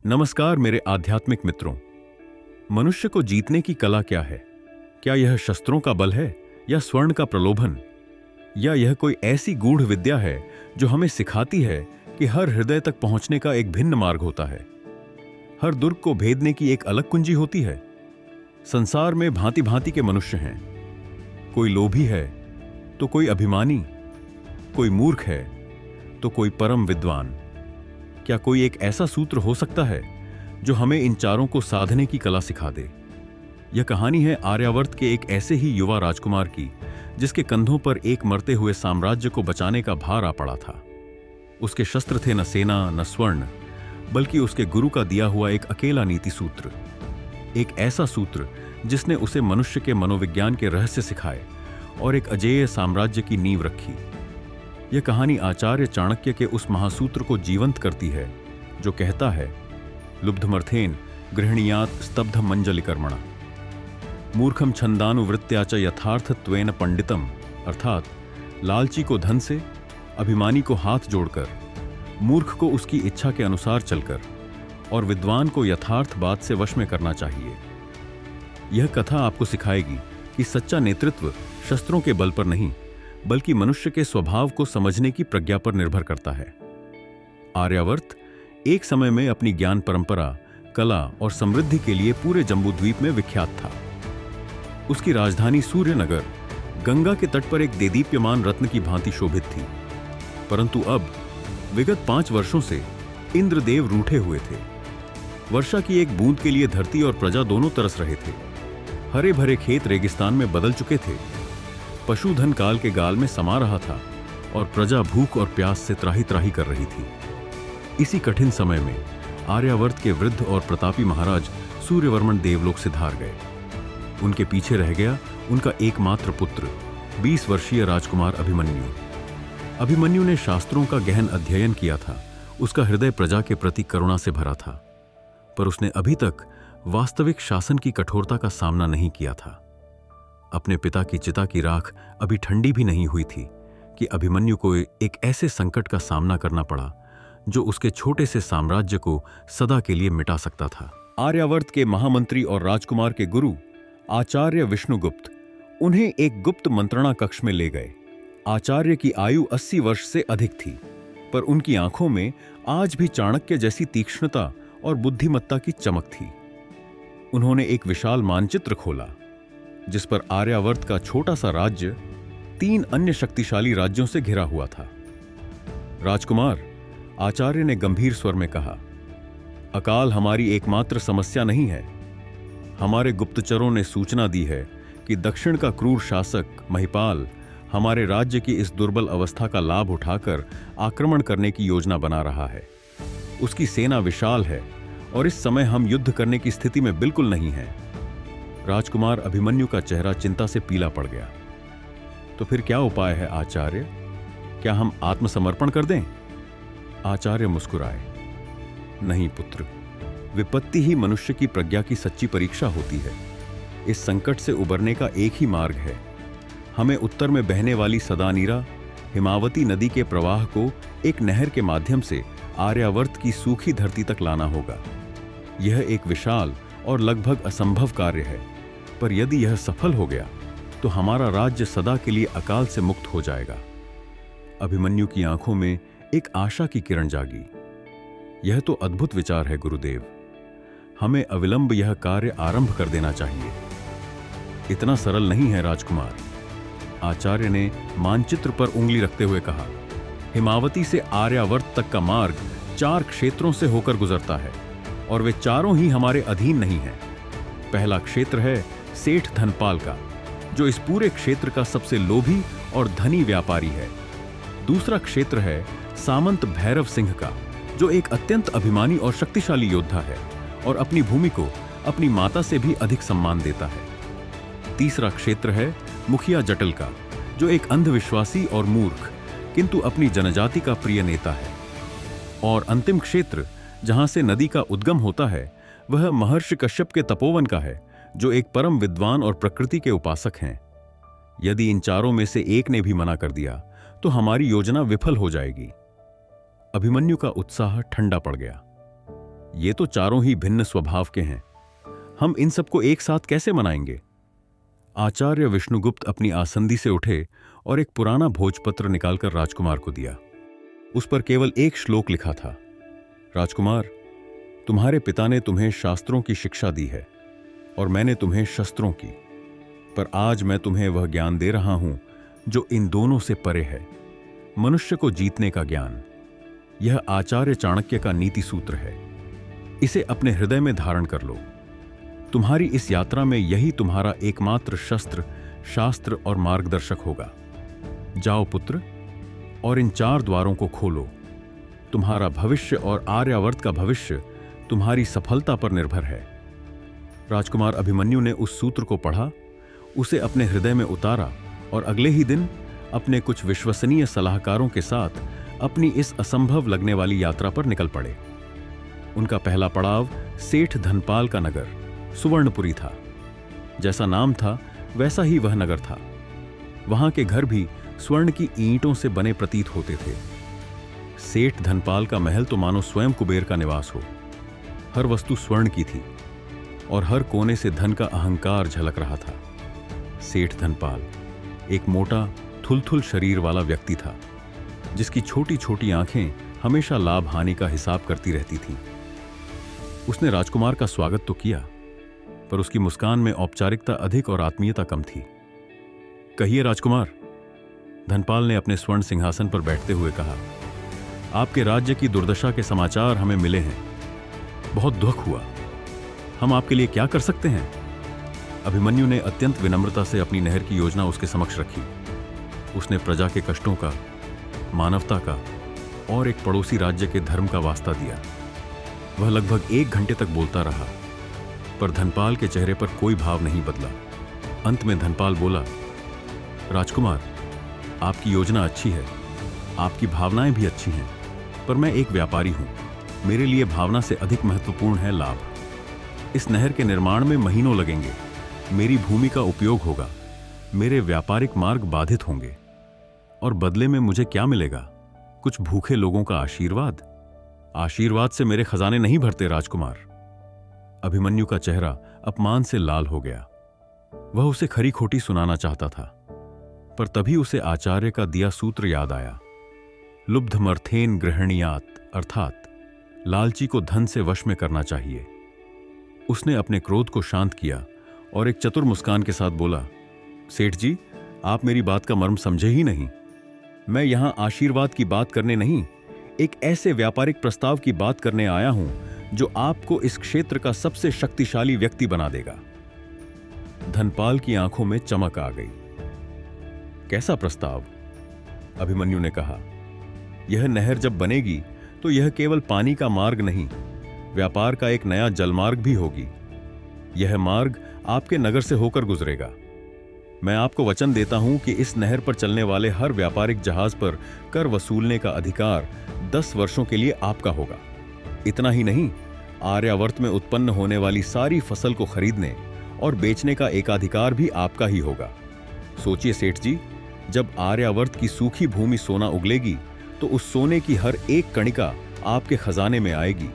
नमस्कार मेरे आध्यात्मिक मित्रों। मनुष्य को जीतने की कला क्या है? क्या यह शस्त्रों का बल है या स्वर्ण का प्रलोभन, या यह कोई ऐसी गूढ़ विद्या है जो हमें सिखाती है कि हर हृदय तक पहुंचने का एक भिन्न मार्ग होता है, हर दुर्ग को भेदने की एक अलग कुंजी होती है। संसार में भांति भांति के मनुष्य हैं। कोई लोभी है तो कोई अभिमानी, कोई मूर्ख है तो कोई परम विद्वान। क्या कोई एक ऐसा सूत्र हो सकता है जो हमें इन चारों को साधने की कला सिखा दे? यह कहानी है आर्यावर्त के एक ऐसे ही युवा राजकुमार की जिसके कंधों पर एक मरते हुए साम्राज्य को बचाने का भार आ पड़ा था। उसके शस्त्र थे न सेना न स्वर्ण, बल्कि उसके गुरु का दिया हुआ एक अकेला नीति सूत्र, एक ऐसा सूत्र जिसने उसे मनुष्य के मनोविज्ञान के रहस्य सिखाए और एक अजेय साम्राज्य की नींव रखी। यह कहानी आचार्य चाणक्य के उस महासूत्र को जीवंत करती है जो कहता है, लुब्धमर्थेन गृहणीयात स्तब्ध मंजलिकर्मणा मूर्खम छंदानुवृत्त्या च यथार्थत्वेन पंडितम, अर्थात लालची को धन से, अभिमानी को हाथ जोड़कर, मूर्ख को उसकी इच्छा के अनुसार चलकर और विद्वान को यथार्थ बात से वश में करना चाहिए। यह कथा आपको सिखाएगी कि सच्चा नेतृत्व शस्त्रों के बल पर नहीं, बल्कि मनुष्य के स्वभाव को समझने की प्रज्ञा पर निर्भर करता है। आर्यावर्त एक समय में अपनी ज्ञान परंपरा, कला और समृद्धि के लिए पूरे जम्बूद्वीप में विख्यात था। उसकी राजधानी सूर्यनगर गंगा के तट पर एक देदीप्यमान रत्न की भांति शोभित थी। परंतु अब विगत 5 वर्षों से इंद्रदेव रूठे हुए थे। वर्षा की एक बूंद के लिए धरती और प्रजा दोनों तरस रहे थे। हरे भरे खेत रेगिस्तान में बदल चुके थे। पशुधन काल के गाल में समा रहा था और प्रजा भूख और प्यास से त्राही त्राही कर रही थी। इसी कठिन समय में आर्यावर्त के वृद्ध और प्रतापी महाराज सूर्यवर्मन देवलोक से धार गए। उनके पीछे रह गया उनका एकमात्र पुत्र, 20 वर्षीय राजकुमार अभिमन्यु। अभिमन्यु ने शास्त्रों का गहन अध्ययन किया था। उसका हृदय प्रजा के प्रति करुणा से भरा था, पर उसने अभी तक वास्तविक शासन की कठोरता का सामना नहीं किया था। अपने पिता की चिता की राख अभी ठंडी भी नहीं हुई थी कि अभिमन्यु को एक ऐसे संकट का सामना करना पड़ा जो उसके छोटे से साम्राज्य को सदा के लिए मिटा सकता था। आर्यावर्त के महामंत्री और राजकुमार के गुरु आचार्य विष्णुगुप्त उन्हें एक गुप्त मंत्रणा कक्ष में ले गए। आचार्य की आयु 80 वर्ष से अधिक थी, पर उनकी आंखों में आज भी चाणक्य जैसी तीक्ष्णता और बुद्धिमत्ता की चमक थी। उन्होंने एक विशाल मानचित्र खोला जिस पर आर्यावर्त का छोटा सा राज्य 3 अन्य शक्तिशाली राज्यों से घिरा हुआ था। राजकुमार, आचार्य ने गंभीर स्वर में कहा, अकाल हमारी एकमात्र समस्या नहीं है। हमारे गुप्तचरों ने सूचना दी है कि दक्षिण का क्रूर शासक महिपाल हमारे राज्य की इस दुर्बल अवस्था का लाभ उठाकर आक्रमण करने की योजना बना रहा है। उसकी सेना विशाल है और इस समय हम युद्ध करने की स्थिति में बिल्कुल नहीं है। राजकुमार अभिमन्यु का चेहरा चिंता से पीला पड़ गया। तो फिर क्या उपाय है आचार्य? क्या हम आत्मसमर्पण कर दें? आचार्य मुस्कुराए। नहीं पुत्र, विपत्ति ही मनुष्य की प्रज्ञा की सच्ची परीक्षा होती है। इस संकट से उबरने का एक ही मार्ग है। हमें उत्तर में बहने वाली सदानीरा हिमावती नदी के प्रवाह को एक नहर के माध्यम से आर्यावर्त की सूखी धरती तक लाना होगा। यह एक विशाल और लगभग असंभव कार्य है, पर यदि यह सफल हो गया तो हमारा राज्य सदा के लिए अकाल से मुक्त हो जाएगा। अभिमन्यु की आंखों में एक आशा की किरण जागी। यह तो अद्भुत विचार है गुरुदेव। हमें अविलंब यह कार्य आरंभ कर देना चाहिए। इतना सरल नहीं है राजकुमार, आचार्य ने मानचित्र पर उंगली रखते हुए कहा। हिमावती से आर्यावर्त तक का मार्ग 4 क्षेत्रों से होकर गुजरता है और वे चारों ही हमारे अधीन नहीं हैं। पहला क्षेत्र है सेठ धनपाल का, जो इस पूरे क्षेत्र का सबसे लोभी और धनी व्यापारी है। दूसरा क्षेत्र है सामंत भैरव सिंह का, जो एक अत्यंत अभिमानी और शक्तिशाली योद्धा है और अपनी भूमि को अपनी माता से भी अधिक सम्मान देता है। तीसरा क्षेत्र है मुखिया जटल का, जो एक अंधविश्वासी और मूर्ख किंतु अपनी जनजाति का प्रिय नेता है। और अंतिम क्षेत्र जहां से नदी का उद्गम होता है वह महर्षि कश्यप के तपोवन का है, जो एक परम विद्वान और प्रकृति के उपासक हैं। यदि इन चारों में से एक ने भी मना कर दिया तो हमारी योजना विफल हो जाएगी। अभिमन्यु का उत्साह ठंडा पड़ गया। ये तो चारों ही भिन्न स्वभाव के हैं, हम इन सबको एक साथ कैसे मनाएंगे? आचार्य विष्णुगुप्त अपनी आसंदी से उठे और एक पुराना भोजपत्र निकालकर राजकुमार को दिया। उस पर केवल एक श्लोक लिखा था, राजकुमार, तुम्हारे पिता ने तुम्हें शास्त्रों की शिक्षा दी है और मैंने तुम्हें शस्त्रों की, पर आज मैं तुम्हें वह ज्ञान दे रहा हूं जो इन दोनों से परे है, मनुष्य को जीतने का ज्ञान। यह आचार्य चाणक्य का नीति सूत्र है, इसे अपने हृदय में धारण कर लो। तुम्हारी इस यात्रा में यही तुम्हारा एकमात्र शस्त्र, शास्त्र और मार्गदर्शक होगा। जाओ पुत्र, और इन 4 द्वारों को खोलो। तुम्हारा भविष्य और आर्यावर्त का भविष्य तुम्हारी सफलता पर निर्भर है। राजकुमार अभिमन्यु ने उस सूत्र को पढ़ा, उसे अपने हृदय में उतारा और अगले ही दिन अपने कुछ विश्वसनीय सलाहकारों के साथ अपनी इस असंभव लगने वाली यात्रा पर निकल पड़े। उनका पहला पड़ाव सेठ धनपाल का नगर सुवर्णपुरी था। जैसा नाम था वैसा ही वह नगर था। वहां के घर भी स्वर्ण की ईंटों से बने प्रतीत होते थे। सेठ धनपाल का महल तो मानो स्वयं कुबेर का निवास हो। हर वस्तु स्वर्ण की थी और हर कोने से धन का अहंकार झलक रहा था। सेठ धनपाल एक मोटा थुलथुल शरीर वाला व्यक्ति था, जिसकी छोटी छोटी आंखें हमेशा लाभ हानि का हिसाब करती रहती थीं। उसने राजकुमार का स्वागत तो किया, पर उसकी मुस्कान में औपचारिकता अधिक और आत्मीयता कम थी। कहिए राजकुमार, धनपाल ने अपने स्वर्ण सिंहासन पर बैठते हुए कहा, आपके राज्य की दुर्दशा के समाचार हमें मिले हैं। बहुत दुख हुआ। हम आपके लिए क्या कर सकते हैं? अभिमन्यु ने अत्यंत विनम्रता से अपनी नहर की योजना उसके समक्ष रखी। उसने प्रजा के कष्टों का, मानवता का और एक पड़ोसी राज्य के धर्म का वास्ता दिया। वह लगभग 1 घंटे तक बोलता रहा, पर धनपाल के चेहरे पर कोई भाव नहीं बदला। अंत में धनपाल बोला, राजकुमार, आपकी योजना अच्छी है, आपकी भावनाएं भी अच्छी हैं, पर मैं एक व्यापारी हूं। मेरे लिए भावना से अधिक महत्वपूर्ण है लाभ। इस नहर के निर्माण में महीनों लगेंगे, मेरी भूमि का उपयोग होगा, मेरे व्यापारिक मार्ग बाधित होंगे, और बदले में मुझे क्या मिलेगा? कुछ भूखे लोगों का आशीर्वाद। आशीर्वाद से मेरे खजाने नहीं भरते राजकुमार। अभिमन्यु का चेहरा अपमान से लाल हो गया। वह उसे खरी खोटी सुनाना चाहता था, पर तभी उसे आचार्य का दिया सूत्र याद आया, लुब्धमर्थेन गृहणीयात, अर्थात लालची को धन से वश में करना चाहिए। उसने अपने क्रोध को शांत किया और एक चतुर मुस्कान के साथ बोला, सेठ जी, आप मेरी बात का मर्म समझे ही नहीं। मैं यहां आशीर्वाद की बात करने नहीं, एक ऐसे व्यापारिक प्रस्ताव की बात करने आया हूं जो आपको इस क्षेत्र का सबसे शक्तिशाली व्यक्ति बना देगा। धनपाल की आंखों में चमक आ गई। कैसा प्रस्ताव? अभिमन्यु ने कहा, यह नहर जब बनेगी तो यह केवल पानी का मार्ग नहीं, व्यापार का एक नया जलमार्ग भी होगी। यह मार्ग आपके नगर से होकर गुजरेगा। मैं आपको वचन देता हूं कि इस नहर पर चलने वाले हर व्यापारिक जहाज पर कर वसूलने का अधिकार 10 वर्षों के लिए आपका होगा। इतना ही नहीं, आर्यावर्त में उत्पन्न होने वाली सारी फसल को खरीदने और बेचने का एकाधिकार भी आपका ही होगा। सोचिए सेठ जी, जब आर्यावर्त की सूखी भूमि सोना उगलेगी तो उस सोने की हर एक कणिका आपके खजाने में आएगी।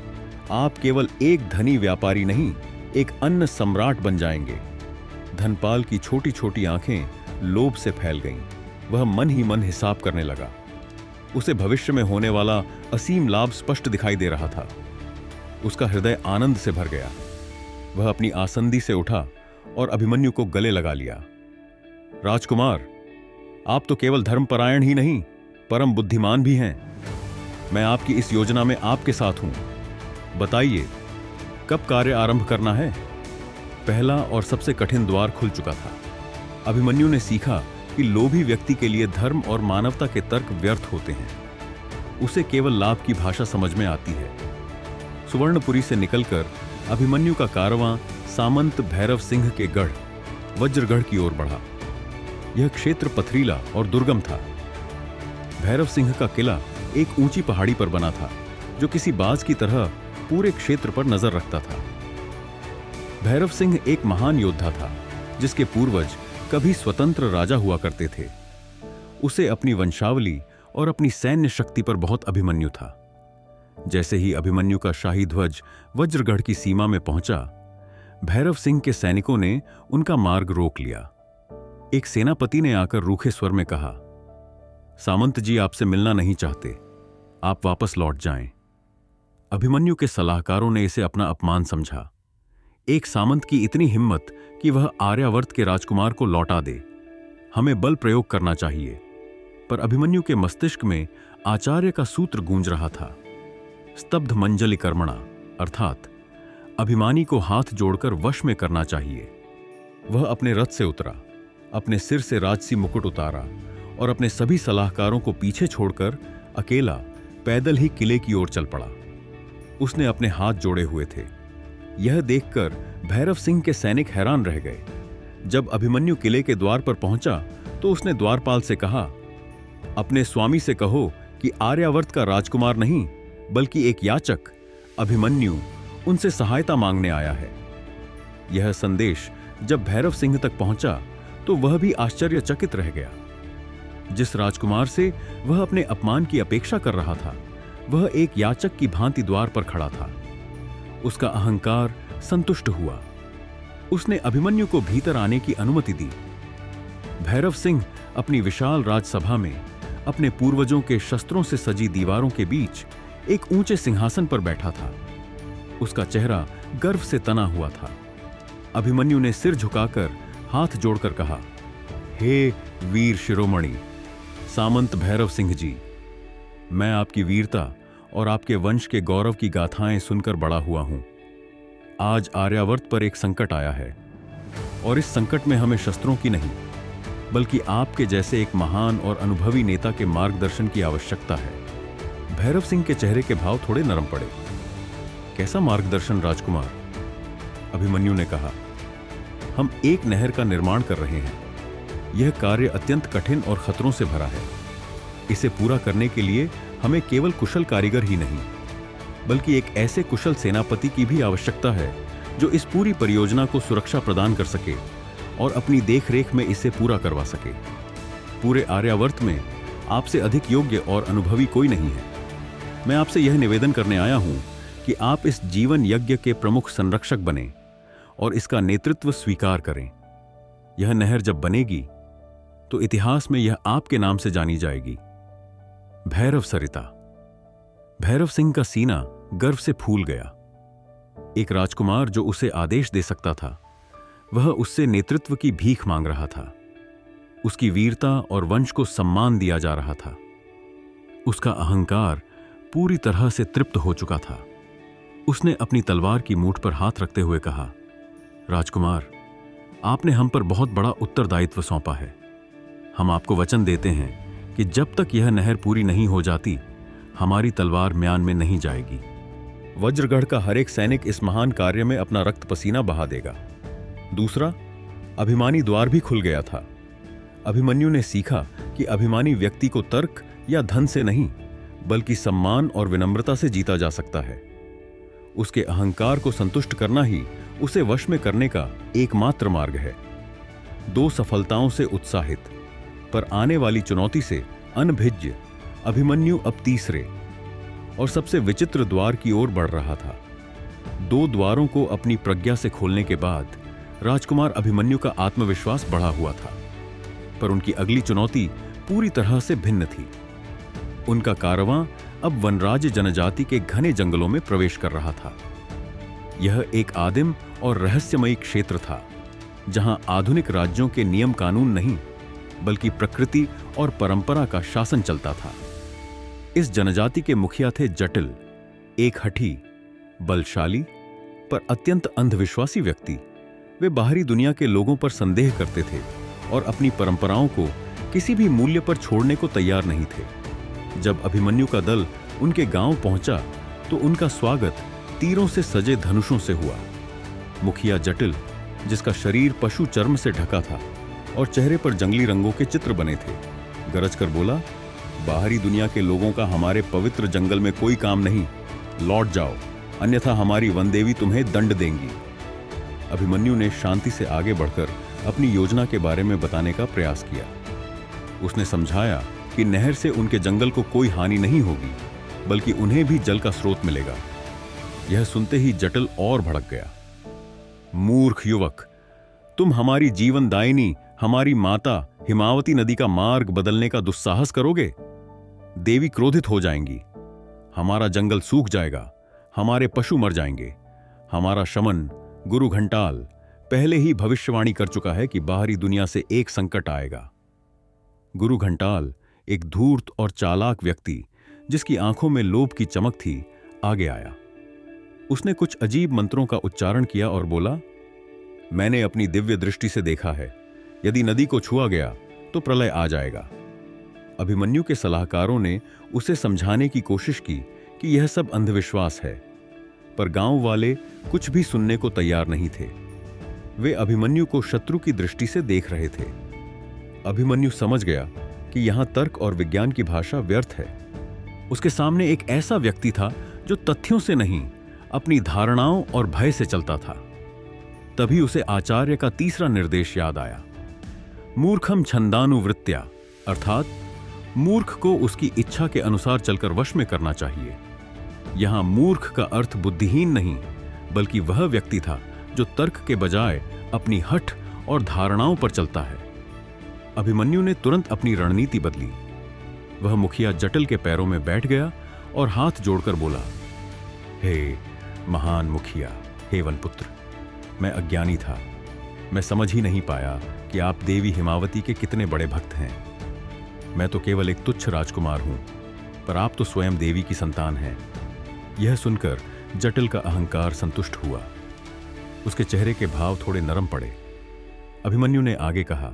आप केवल एक धनी व्यापारी नहीं, एक अन्न सम्राट बन जाएंगे। धनपाल की छोटी छोटी आंखें लोभ से फैल गईं। वह मन ही मन हिसाब करने लगा। उसे भविष्य में होने वाला असीम लाभ स्पष्ट दिखाई दे रहा था। उसका हृदय आनंद से भर गया। वह अपनी आसंदी से उठा और अभिमन्यु को गले लगा लिया। राजकुमार, आप तो केवल धर्मपरायण ही नहीं, परम बुद्धिमान भी हैं। मैं आपकी इस योजना में आपके साथ हूं। बताइए, कब कार्य आरंभ करना है? पहला और सबसे कठिन द्वार खुल चुका था। अभिमन्यु ने सीखा कि लोभी व्यक्ति के लिए धर्म और मानवता के तर्क व्यर्थ होते हैं। उसे केवल लाभ की भाषा समझ में आती है। सुवर्णपुरी से निकलकर अभिमन्यु का कारवां सामंत भैरव सिंह के गढ़ वज्रगढ़ की ओर बढ़ा। यह क्षेत्र पथरीला और दुर्गम था। भैरव सिंह का किला एक ऊंची पहाड़ी पर बना था, जो किसी बाज की तरह पूरे क्षेत्र पर नजर रखता था। भैरव सिंह एक महान योद्धा था, जिसके पूर्वज कभी स्वतंत्र राजा हुआ करते थे। उसे अपनी वंशावली और अपनी सैन्य शक्ति पर बहुत अभिमन्यु था। जैसे ही अभिमन्यु का शाही ध्वज वज्रगढ़ की सीमा में पहुंचा, भैरव सिंह के सैनिकों ने उनका मार्ग रोक लिया। एक सेनापति ने आकर रूखे स्वर में कहा, सामंत जी आपसे मिलना नहीं चाहते, आप वापस लौट जाएं। अभिमन्यु के सलाहकारों ने इसे अपना अपमान समझा। एक सामंत की इतनी हिम्मत कि वह आर्यावर्त के राजकुमार को लौटा दे, हमें बल प्रयोग करना चाहिए। पर अभिमन्यु के मस्तिष्क में आचार्य का सूत्र गूंज रहा था, स्तब्ध मंजलि कर्मणा, अर्थात अभिमानी को हाथ जोड़कर वश में करना चाहिए। वह अपने रथ से उतरा, अपने सिर से राजसी मुकुट उतारा और अपने सभी सलाहकारों को पीछे छोड़कर अकेला पैदल ही किले की ओर चल पड़ा। उसने अपने हाथ जोड़े हुए थे। यह देखकर भैरव सिंह के सैनिक हैरान रह गए। जब अभिमन्यु किले के द्वार पर पहुंचा तो उसने द्वारपाल से कहा, अपने स्वामी से कहो कि आर्यावर्त का राजकुमार नहीं बल्कि एक याचक अभिमन्यु उनसे सहायता मांगने आया है। यह संदेश जब भैरव सिंह तक पहुंचा तो वह भी आश्चर्यचकित रह गया। जिस राजकुमार से वह अपने अपमान की अपेक्षा कर रहा था, वह एक याचक की भांति द्वार पर खड़ा था। उसका अहंकार संतुष्ट हुआ। उसने अभिमन्यु को भीतर आने की अनुमति दी। भैरव सिंह अपनी विशाल राजसभा में अपने पूर्वजों के शस्त्रों से सजी दीवारों के बीच एक ऊंचे सिंहासन पर बैठा था। उसका चेहरा गर्व से तना हुआ था। अभिमन्यु ने सिर झुकाकर हाथ जोड़कर कहा, हे वीर शिरोमणि सामंत भैरव सिंह जी, मैं आपकी वीरता और आपके वंश के गौरव की गाथाएं सुनकर बड़ा हुआ हूं। आज आर्यावर्त पर एक संकट आया है और इस संकट में हमें शस्त्रों की नहीं बल्कि आपके जैसे एक महान और अनुभवी नेता के मार्गदर्शन की आवश्यकता है। भैरव सिंह के चेहरे के भाव थोड़े नरम पड़े। कैसा मार्गदर्शन राजकुमार? अभिमन्यु ने कहा, हम एक नहर का निर्माण कर रहे हैं। यह कार्य अत्यंत कठिन और खतरों से भरा है। इसे पूरा करने के लिए हमें केवल कुशल कारीगर ही नहीं बल्कि एक ऐसे कुशल सेनापति की भी आवश्यकता है जो इस पूरी परियोजना को सुरक्षा प्रदान कर सके और अपनी देखरेख में इसे पूरा करवा सके। पूरे आर्यावर्त में आपसे अधिक योग्य और अनुभवी कोई नहीं है। मैं आपसे यह निवेदन करने आया हूं कि आप इस जीवन यज्ञ के प्रमुख संरक्षक बने और इसका नेतृत्व स्वीकार करें। यह नहर जब बनेगी तो इतिहास में यह आपके नाम से जानी जाएगी, भैरव सरिता। भैरव सिंह का सीना गर्व से फूल गया। एक राजकुमार जो उसे आदेश दे सकता था, वह उससे नेतृत्व की भीख मांग रहा था। उसकी वीरता और वंश को सम्मान दिया जा रहा था। उसका अहंकार पूरी तरह से तृप्त हो चुका था। उसने अपनी तलवार की मूठ पर हाथ रखते हुए कहा, राजकुमार, आपने हम पर बहुत बड़ा उत्तरदायित्व सौंपा है। हम आपको वचन देते हैं कि जब तक यह नहर पूरी नहीं हो जाती, हमारी तलवार म्यान में नहीं जाएगी। वज्रगढ़ का हर एक सैनिक इस महान कार्य में अपना रक्त पसीना बहा देगा। दूसरा, अभिमानी द्वार भी खुल गया था। अभिमन्यु ने सीखा कि अभिमानी व्यक्ति को तर्क या धन से नहीं बल्कि सम्मान और विनम्रता से जीता जा सकता है। उसके अहंकार को संतुष्ट करना ही उसे वश में करने का एकमात्र मार्ग है। 2 सफलताओं से उत्साहित पर आने वाली चुनौती से अनभिज्ञ अभिमन्यु अब तीसरे और सबसे विचित्र द्वार की ओर बढ़ रहा था। 2 द्वारों को अपनी प्रज्ञा से खोलने के बाद राजकुमार अभिमन्यु का आत्मविश्वास बढ़ा हुआ था, पर उनकी अगली चुनौती पूरी तरह से भिन्न थी। उनका कारवां अब वनराज जनजाति के घने जंगलों में प्रवेश कर रहा था। यह एक आदिम और रहस्यमयी क्षेत्र था, जहां आधुनिक राज्यों के नियम कानून नहीं बल्कि प्रकृति और परंपरा का शासन चलता था। इस जनजाति के मुखिया थे जटिल, एक हठी, बलशाली पर अत्यंत अंधविश्वासी व्यक्ति। वे बाहरी दुनिया के लोगों पर संदेह करते थे और अपनी परंपराओं को किसी भी मूल्य पर छोड़ने को तैयार नहीं थे। जब अभिमन्यु का दल उनके गांव पहुंचा तो उनका स्वागत तीरों से सजे धनुषों से हुआ। मुखिया जटिल, जिसका शरीर पशु चर्म से ढका था और चेहरे पर जंगली रंगों के चित्र बने थे, गरज कर बोला, बाहरी दुनिया के लोगों का हमारे पवित्र जंगल में कोई काम नहीं, लौट जाओ, अन्यथा हमारी वनदेवी तुम्हें दंड देंगी। अभिमन्यु ने शांति से आगे बढ़कर अपनी योजना के बारे में बताने का प्रयास किया। उसने समझाया कि नहर से उनके जंगल को कोई हानि नहीं होगी, बल्कि उन्हें भी जल का स्रोत मिलेगा। यह सुनते ही जटिल और भड़क गया। मूर्ख युवक, तुम हमारी जीवनदायिनी, हमारी माता हिमावती नदी का मार्ग बदलने का दुस्साहस करोगे? देवी क्रोधित हो जाएंगी, हमारा जंगल सूख जाएगा, हमारे पशु मर जाएंगे। हमारा शमन गुरु घंटाल पहले ही भविष्यवाणी कर चुका है कि बाहरी दुनिया से एक संकट आएगा। गुरु घंटाल एक धूर्त और चालाक व्यक्ति, जिसकी आंखों में लोभ की चमक थी, आगे आया। उसने कुछ अजीब मंत्रों का उच्चारण किया और बोला, मैंने अपनी दिव्य दृष्टि से देखा है, यदि नदी को छुआ गया तो प्रलय आ जाएगा। अभिमन्यु के सलाहकारों ने उसे समझाने की कोशिश की कि यह सब अंधविश्वास है, पर गांव वाले कुछ भी सुनने को तैयार नहीं थे। वे अभिमन्यु को शत्रु की दृष्टि से देख रहे थे। अभिमन्यु समझ गया कि यहां तर्क और विज्ञान की भाषा व्यर्थ है। उसके सामने एक ऐसा व्यक्ति था जो तथ्यों से नहीं, अपनी धारणाओं और भय से चलता था। तभी उसे आचार्य का तीसरा निर्देश याद आया, मूर्खम छंदानुवृत्त्या, अर्थात मूर्ख को उसकी इच्छा के अनुसार चलकर वश में करना चाहिए। यहां मूर्ख का अर्थ बुद्धिहीन नहीं, बल्कि वह व्यक्ति था जो तर्क के बजाय अपनी हठ और धारणाओं पर चलता है। अभिमन्यु ने तुरंत अपनी रणनीति बदली। वह मुखिया जटिल के पैरों में बैठ गया और हाथ जोड़कर बोला, हे महान मुखिया, हे वनपुत्र, मैं अज्ञानी था। मैं समझ ही नहीं पाया कि आप देवी हिमावती के कितने बड़े भक्त हैं। मैं तो केवल एक तुच्छ राजकुमार हूं, पर आप तो स्वयं देवी की संतान हैं। यह सुनकर जटिल का अहंकार संतुष्ट हुआ। उसके चेहरे के भाव थोड़े नरम पड़े। अभिमन्यु ने आगे कहा,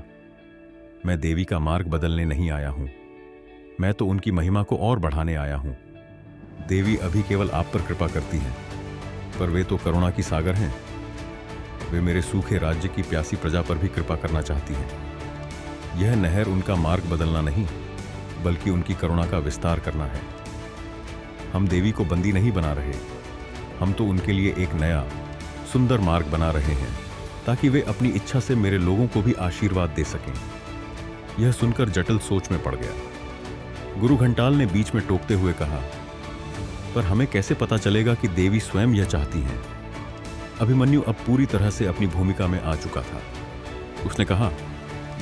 मैं देवी का मार्ग बदलने नहीं आया हूं, मैं तो उनकी महिमा को और बढ़ाने आया हूं। देवी अभी केवल आप पर कृपा करती हैं, पर वे तो करुणा की सागर हैं। वे मेरे सूखे राज्य की प्यासी प्रजा पर भी कृपा करना चाहती हैं। यह नहर उनका मार्ग बदलना नहीं, बल्कि उनकी करुणा का विस्तार करना है। हम देवी को बंदी नहीं बना रहे, हम तो उनके लिए एक नया सुंदर मार्ग बना रहे हैं, ताकि वे अपनी इच्छा से मेरे लोगों को भी आशीर्वाद दे सकें। यह सुनकर जटिल सोच में पड़ गया। गुरु घंटाल ने बीच में टोकते हुए कहा, पर हमें कैसे पता चलेगा कि देवी स्वयं यह चाहती हैं? अभिमन्यु अब पूरी तरह से अपनी भूमिका में आ चुका था। उसने कहा,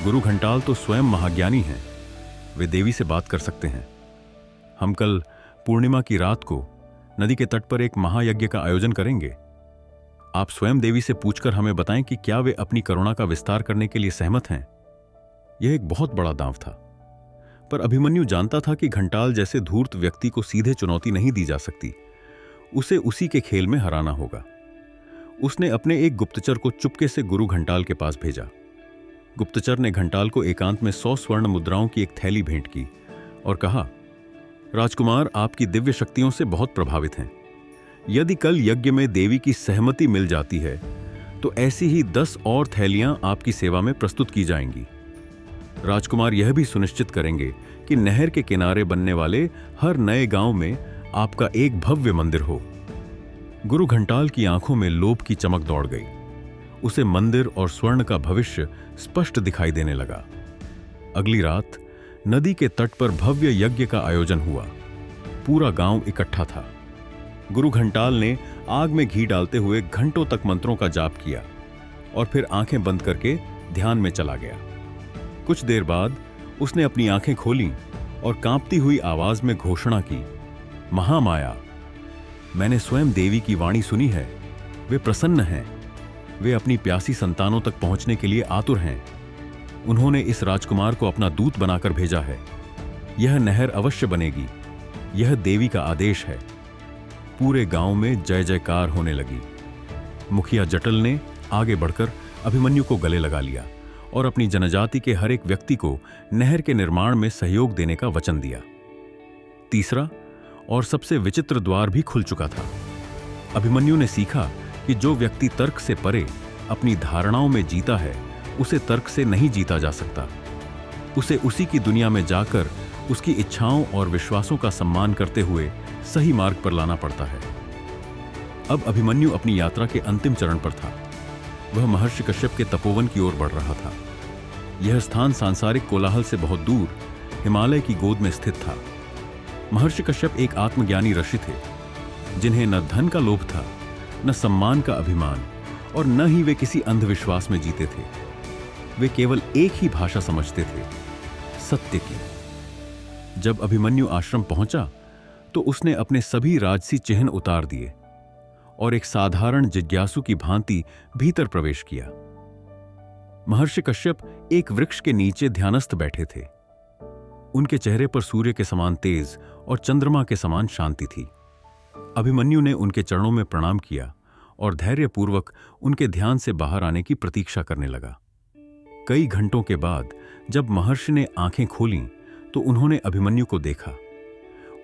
गुरु घंटाल तो स्वयं महाज्ञानी हैं, वे देवी से बात कर सकते हैं। हम कल पूर्णिमा की रात को नदी के तट पर एक महायज्ञ का आयोजन करेंगे। आप स्वयं देवी से पूछकर हमें बताएं कि क्या वे अपनी करुणा का विस्तार करने के लिए सहमत हैं। यह एक बहुत बड़ा दांव था, पर अभिमन्यु जानता था कि घंटाल जैसे धूर्त व्यक्ति को सीधे चुनौती नहीं दी जा सकती। उसे उसी के खेल में हराना होगा। उसने अपने एक गुप्तचर को चुपके से गुरु घंटाल के पास भेजा। गुप्तचर ने घंटाल को एकांत में 100 स्वर्ण मुद्राओं की एक थैली भेंट की और कहा, राजकुमार आपकी दिव्य शक्तियों से बहुत प्रभावित हैं। यदि कल यज्ञ में देवी की सहमति मिल जाती है तो ऐसी ही 10 और थैलियां आपकी सेवा में प्रस्तुत की जाएंगी। राजकुमार यह भी सुनिश्चित करेंगे कि नहर के किनारे बनने वाले हर नए गांव में आपका एक भव्य मंदिर हो। गुरु घंटाल की आंखों में लोभ की चमक दौड़ गई। उसे मंदिर और स्वर्ण का भविष्य स्पष्ट दिखाई देने लगा। अगली रात नदी के तट पर भव्य यज्ञ का आयोजन हुआ। पूरा गांव इकट्ठा था। गुरु घंटाल ने आग में घी डालते हुए घंटों तक मंत्रों का जाप किया और फिर आंखें बंद करके ध्यान में चला गया। कुछ देर बाद उसने अपनी आंखें खोलीं और कांपती हुई आवाज में घोषणा की, महामाया, मैंने स्वयं देवी की वाणी सुनी है। वे प्रसन्न हैं। वे अपनी प्यासी संतानों तक पहुंचने के लिए आतुर हैं। उन्होंने इस राजकुमार को अपना दूत बनाकर भेजा है। यह नहर अवश्य बनेगी। यह देवी का आदेश है। पूरे गांव में जय जयकार होने लगी। मुखिया जटिल ने आगे बढ़कर अभिमन्यु को गले लगा लिया और अपनी जनजाति के हर एक व्यक्ति को नहर के निर्माण में सहयोग देने का वचन दिया। तीसरा और सबसे विचित्र द्वार भी खुल चुका था। अभिमन्यु ने सीखा कि जो व्यक्ति तर्क से परे अपनी धारणाओं में जीता है, उसे तर्क से नहीं जीता जा सकता। उसे उसी की दुनिया में जाकर उसकी इच्छाओं और विश्वासों का सम्मान करते हुए सही मार्ग पर लाना पड़ता है। अब अभिमन्यु अपनी यात्रा के अंतिम चरण पर था। वह महर्षि कश्यप के तपोवन की ओर बढ़ रहा था। यह स्थान सांसारिक कोलाहल से बहुत दूर हिमालय की गोद में स्थित था। महर्षि कश्यप एक आत्मज्ञानी ऋषि थे, जिन्हें न धन का लोभ था, न सम्मान का अभिमान, और न ही वे किसी अंधविश्वास में जीते थे। वे केवल एक ही भाषा समझते थे, सत्य की। जब अभिमन्यु आश्रम पहुंचा तो उसने अपने सभी राजसी चिन्ह उतार दिए और एक साधारण जिज्ञासु की भांति भीतर प्रवेश किया। महर्षि कश्यप एक वृक्ष के नीचे ध्यानस्थ बैठे थे। उनके चेहरे पर सूर्य के समान तेज और चंद्रमा के समान शांति थी। अभिमन्यु ने उनके चरणों में प्रणाम किया और धैर्यपूर्वक उनके ध्यान से बाहर आने की प्रतीक्षा करने लगा। कई घंटों के बाद जब महर्षि ने आंखें खोलीं तो उन्होंने अभिमन्यु को देखा।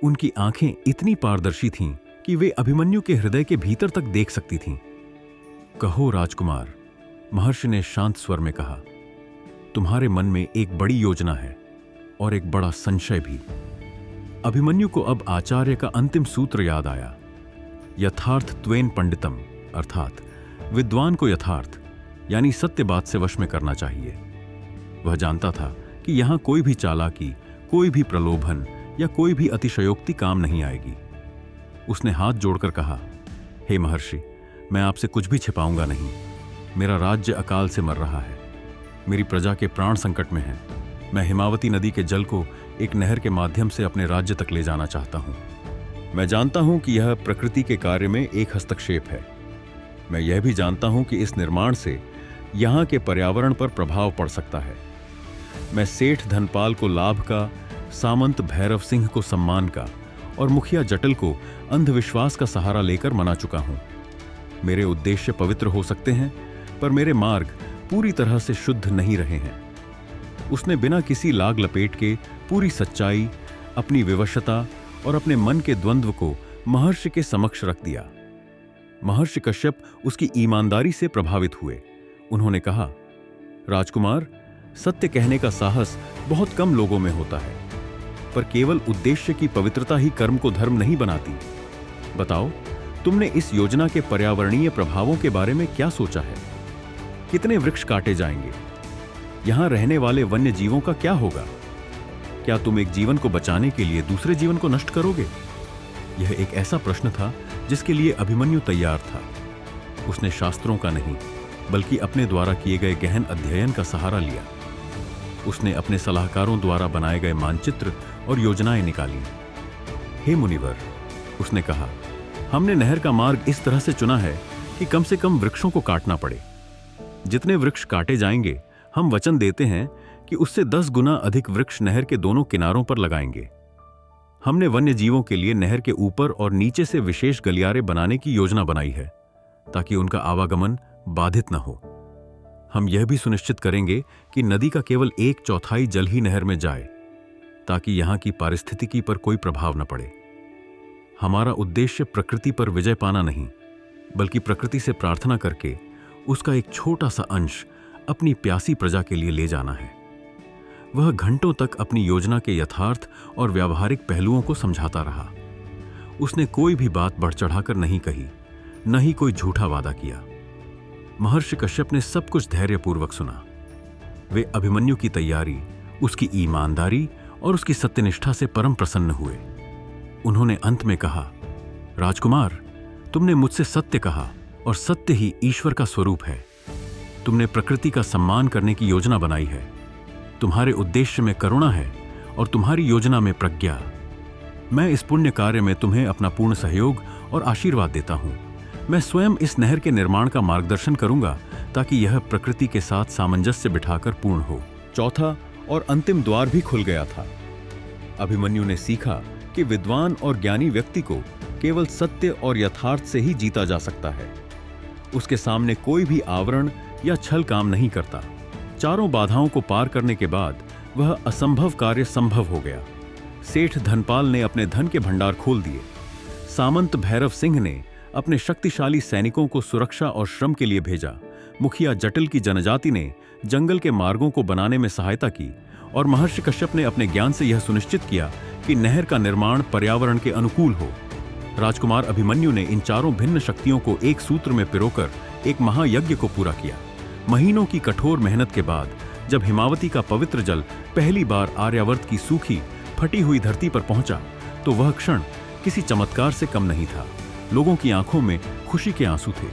उनकी आंखें इतनी पारदर्शी थीं कि वे अभिमन्यु के हृदय के भीतर तक देख सकती थीं। कहो राजकुमार, महर्षि ने शांत स्वर में कहा, तुम्हारे मन में एक बड़ी योजना है और एक बड़ा संशय भी। अभिमन्यु को अब आचार्य का अंतिम सूत्र याद आया, यथार्थ त्वेन पंडितम, अर्थात विद्वान को यथार्थ यानी सत्य बात से वश में करना चाहिए। वह जानता था कि यहां कोई भी चालाकी, कोई भी प्रलोभन या कोई भी अतिशयोक्ति काम नहीं आएगी। उसने हाथ जोड़कर कहा, हे महर्षि, मैं आपसे कुछ भी छिपाऊंगा नहीं। मेरा राज्य अकाल से मर रहा है, मेरी प्रजा के प्राण संकट में हैं। मैं हिमावती नदी के जल को एक नहर के माध्यम से अपने राज्य तक ले जाना चाहता हूं। मैं जानता हूं कि यह प्रकृति के कार्य में एक हस्तक्षेप है। मैं यह भी जानता हूं कि इस निर्माण से यहां के पर्यावरण पर प्रभाव पड़ सकता है। मैं सेठ धनपाल को लाभ का, सामंत भैरव सिंह को सम्मान का और मुखिया जटल को अंधविश्वास का सहारा लेकर मना चुका हूं। मेरे उद्देश्य पवित्र हो सकते हैं, पर मेरे मार्ग पूरी तरह से शुद्ध नहीं रहे हैं। उसने बिना किसी लाग लपेट के पूरी सच्चाई, अपनी विवशता और अपने मन के द्वंद्व को महर्षि के समक्ष रख दिया। महर्षि कश्यप उसकी ईमानदारी से प्रभावित हुए। उन्होंने कहा, राजकुमार, सत्य कहने का साहस बहुत कम लोगों में होता है, पर केवल उद्देश्य की पवित्रता ही कर्म को धर्म नहीं बनाती। बताओ, तुमने इस योजना के पर्यावरणीय प्रभावों के बारे में क्या सोचा है? कितने वृक्ष काटे जाएंगे? यहां रहने वाले वन्य जीवों का क्या होगा? क्या तुम एक जीवन को बचाने के लिए दूसरे जीवन को नष्ट करोगे? यह एक ऐसा प्रश्न था जिसके लिए अभिमन्यु तैयार था। उसने शास्त्रों का नहीं, बल्कि अपने द्वारा किए गए गहन अध्ययन का सहारा लिया। उसने अपने सलाहकारों द्वारा बनाए गए मानचित्र और योजनाएं निकाली। हे मुनिवर, उसने कहा, हमने नहर का मार्ग इस तरह से चुना है कि कम से कम वृक्षों को काटना पड़े। जितने वृक्ष काटे जाएंगे, हम वचन देते हैं कि उससे 10 गुना अधिक वृक्ष नहर के दोनों किनारों पर लगाएंगे। हमने वन्य जीवों के लिए नहर के ऊपर और नीचे से विशेष गलियारे बनाने की योजना बनाई है, ताकि उनका आवागमन बाधित न हो। हम यह भी सुनिश्चित करेंगे कि नदी का केवल 1/4 जल ही नहर में जाए, ताकि यहां की पारिस्थितिकी पर कोई प्रभाव न पड़े। हमारा उद्देश्य प्रकृति पर विजय पाना नहीं, बल्कि प्रकृति से प्रार्थना करके उसका एक छोटा सा अंश अपनी प्यासी प्रजा के लिए ले जाना है। वह घंटों तक अपनी योजना के यथार्थ और व्यावहारिक पहलुओं को समझाता रहा। उसने कोई भी बात बढ़ चढ़ाकर नहीं कही, न ही कोई झूठा वादा किया। महर्षि कश्यप ने सब कुछ धैर्यपूर्वक सुना। वे अभिमन्यु की तैयारी, उसकी ईमानदारी और उसकी सत्यनिष्ठा से परम प्रसन्न हुए। उन्होंने अंत में कहा, राजकुमार, तुमने मुझसे सत्य कहा और सत्य ही ईश्वर का स्वरूप है। तुमने प्रकृति का सम्मान करने की योजना बनाई है। तुम्हारे उद्देश्य में करुणा है और तुम्हारी योजना में प्रज्ञा। मैं इस पुण्य कार्य में तुम्हें अपना पूर्ण सहयोग और आशीर्वाद देता हूं। मैं स्वयं इस नहर के निर्माण का मार्गदर्शन करूंगा, ताकि यह प्रकृति के साथ सामंजस्य बिठाकर पूर्ण हो। चौथा और अंतिम द्वार भी खुल गया था। अभिमन्यु ने सीखा कि विद्वान और ज्ञानी व्यक्ति को केवल सत्य और यथार्थ से ही जीता जा सकता है। उसके सामने कोई भी आवरण या छल काम नहीं करता। चारों बाधाओं को पार करने के बाद वह असंभव कार्य संभव हो गया। सेठ धनपाल ने अपने धन के भंडार खोल दिए। सामंत भैरव सिंह ने अपने शक्तिशाली सैनिकों को सुरक्षा और श्रम के लिए भेजा। मुखिया जटिल की जनजाति ने जंगल के मार्गों को बनाने में सहायता की और महर्षि कश्यप ने अपने ज्ञान से यह सुनिश्चित किया कि नहर का निर्माण पर्यावरण के अनुकूल हो। राजकुमार अभिमन्यु ने इन चारों भिन्न शक्तियों को एक सूत्र में पिरोकर एक महायज्ञ को पूरा किया। महीनों की कठोर मेहनत के बाद जब हिमावती का पवित्र जल पहली बार आर्यावर्त की सूखी फटी हुई धरती पर पहुंचा, तो वह क्षण किसी चमत्कार से कम नहीं था। लोगों की आंखों में खुशी के आंसू थे।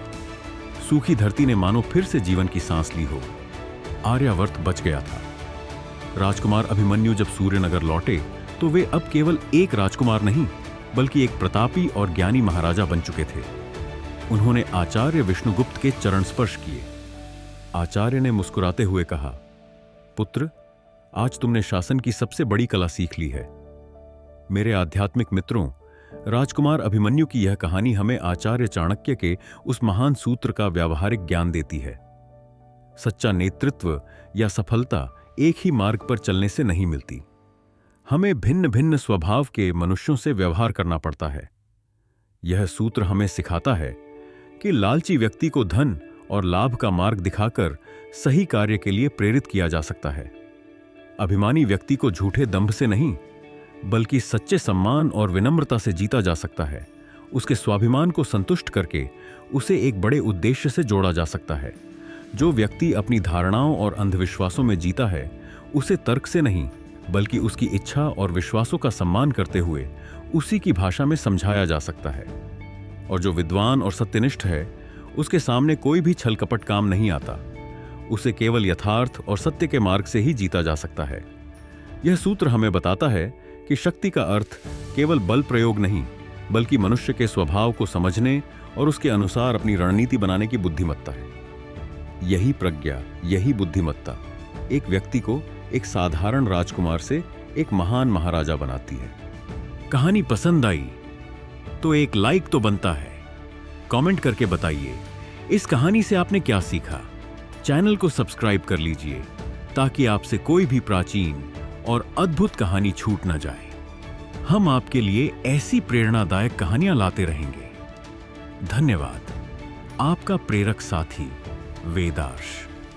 सूखी धरती ने मानो फिर से जीवन की सांस ली हो। आर्यावर्त बच गया था। राजकुमार अभिमन्यु जब सूर्यनगर लौटे तो वे अब केवल एक राजकुमार नहीं बल्कि एक प्रतापी और ज्ञानी महाराजा बन चुके थे। उन्होंने आचार्य विष्णुगुप्त के चरण स्पर्श किए। आचार्य ने मुस्कुराते हुए कहा, पुत्र, आज तुमने शासन की सबसे बड़ी कला सीख ली है। मेरे आध्यात्मिक मित्रों, राजकुमार अभिमन्यु की यह कहानी हमें आचार्य चाणक्य के उस महान सूत्र का व्यावहारिक ज्ञान देती है। सच्चा नेतृत्व या सफलता एक ही मार्ग पर चलने से नहीं मिलती। हमें भिन्न भिन्न स्वभाव के मनुष्यों से व्यवहार करना पड़ता है। यह सूत्र हमें सिखाता है कि लालची व्यक्ति को धन और लाभ का मार्ग दिखाकर सही कार्य के लिए प्रेरित किया जा सकता है। अभिमानी व्यक्ति को झूठे दंभ से नहीं बल्कि सच्चे सम्मान और विनम्रता से जीता जा सकता है। उसके स्वाभिमान को संतुष्ट करके उसे एक बड़े उद्देश्य से जोड़ा जा सकता है। जो व्यक्ति अपनी धारणाओं और अंधविश्वासों में जीता है, उसे तर्क से नहीं बल्कि उसकी इच्छा और विश्वासों का सम्मान करते हुए उसी की भाषा में समझाया जा सकता है। और जो विद्वान और सत्यनिष्ठ है, उसके सामने कोई भी छल कपट काम नहीं आता। उसे केवल यथार्थ और सत्य के मार्ग से ही जीता जा सकता है। यह सूत्र हमें बताता है कि शक्ति का अर्थ केवल बल प्रयोग नहीं बल्कि मनुष्य के स्वभाव को समझने और उसके अनुसार अपनी रणनीति बनाने की बुद्धिमत्ता है। यही प्रज्ञा, यही बुद्धिमत्ता एक व्यक्ति को एक साधारण राजकुमार से एक महान महाराजा बनाती है। कहानी पसंद आई तो एक लाइक तो बनता है। कमेंट करके बताइए इस कहानी से आपने क्या सीखा। चैनल को सब्सक्राइब कर लीजिए ताकि आपसे कोई भी प्राचीन और अद्भुत कहानी छूट न जाए। हम आपके लिए ऐसी प्रेरणादायक कहानियां लाते रहेंगे। धन्यवाद। आपका प्रेरक साथी वेदार्श।